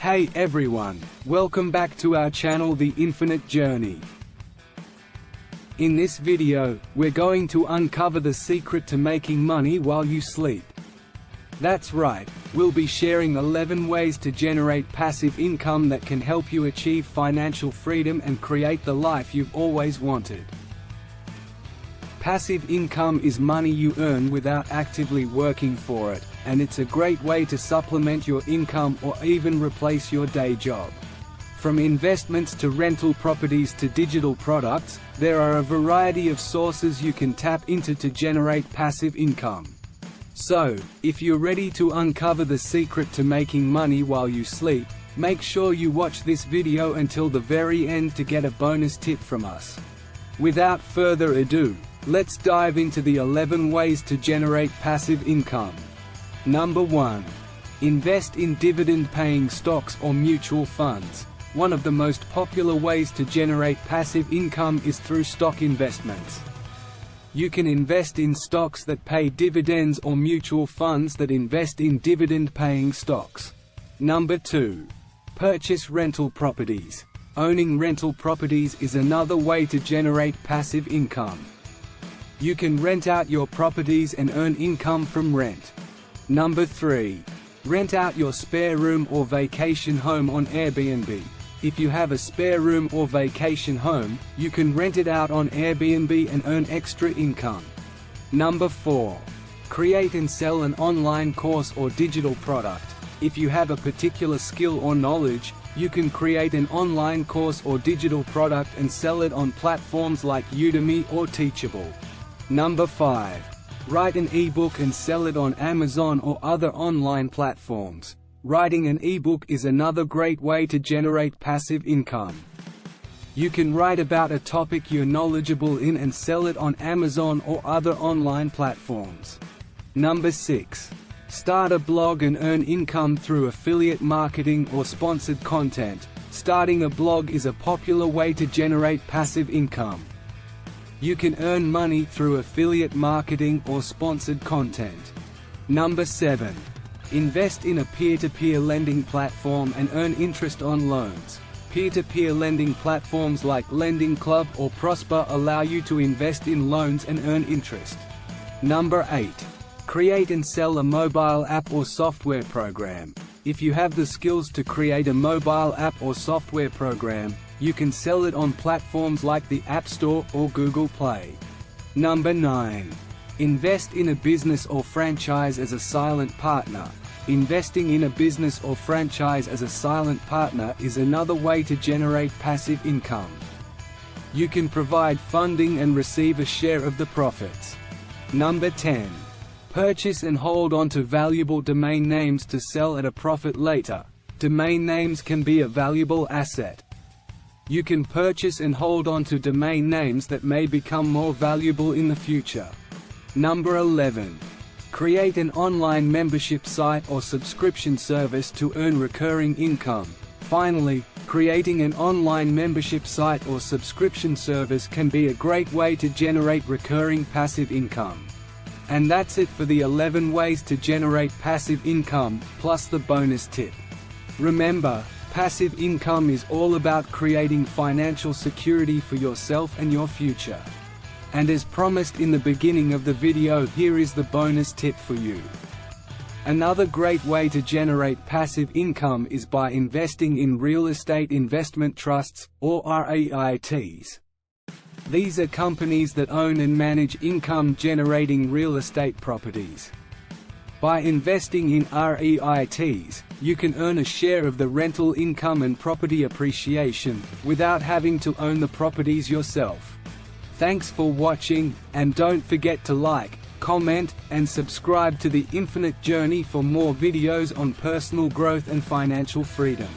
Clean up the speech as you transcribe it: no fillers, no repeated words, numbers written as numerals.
Hey everyone, welcome back to our channel The Infinite Journey. In this video, we're going to uncover the secret to making money while you sleep. That's right, we'll be sharing 11 ways to generate passive income that can help you achieve financial freedom and create the life you've always wanted. Passive income is money you earn without actively working for it, and it's a great way to supplement your income or even replace your day job. From investments to rental properties to digital products, there are a variety of sources you can tap into to generate passive income. So, if you're ready to uncover the secret to making money while you sleep, make sure you watch this video until the very end to get a bonus tip from us. Without further ado, let's dive into the 11 ways to generate passive income. Number 1. Invest in dividend-paying stocks or mutual funds. One of the most popular ways to generate passive income is through stock investments. You can invest in stocks that pay dividends or mutual funds that invest in dividend-paying stocks. Number 2. Purchase rental properties. Owning rental properties is another way to generate passive income. You can rent out your properties and earn income from rent. Number 3. Rent out your spare room or vacation home on Airbnb. If you have a spare room or vacation home, you can rent it out on Airbnb and earn extra income. Number 4. Create and sell an online course or digital product. If you have a particular skill or knowledge, you can create an online course or digital product and sell it on platforms like Udemy or Teachable. Number 5. Write an ebook and sell it on Amazon or other online platforms. Writing an ebook is another great way to generate passive income. You can write about a topic you're knowledgeable in and sell it on Amazon or other online platforms. Number 6. Start a blog and earn income through affiliate marketing or sponsored content. Starting a blog is a popular way to generate passive income. You can earn money through affiliate marketing or sponsored content. Number 7. Invest in a peer-to-peer lending platform and earn interest on loans. Peer-to-peer lending platforms like Lending Club or Prosper allow you to invest in loans and earn interest. Number 8. Create and sell a mobile app or software program. If you have the skills to create a mobile app or software program, you can sell it on platforms like the App Store or Google Play. Number 9. Invest in a business or franchise as a silent partner. Investing in a business or franchise as a silent partner is another way to generate passive income. You can provide funding and receive a share of the profits. Number 10. Purchase and hold on to valuable domain names to sell at a profit later. Domain names can be a valuable asset. You can purchase and hold on to domain names that may become more valuable in the future. Number 11. Create an online membership site or subscription service to earn recurring income. Finally, creating an online membership site or subscription service can be a great way to generate recurring passive income. And that's it for the 11 ways to generate passive income, plus the bonus tip. Remember, passive income is all about creating financial security for yourself and your future. And as promised in the beginning of the video, here is the bonus tip for you. Another great way to generate passive income is by investing in real estate investment trusts, or REITs. These are companies that own and manage income-generating real estate properties. By investing in REITs, you can earn a share of the rental income and property appreciation, without having to own the properties yourself. Thanks for watching, and don't forget to like, comment, and subscribe to The Infinite Journey for more videos on personal growth and financial freedom.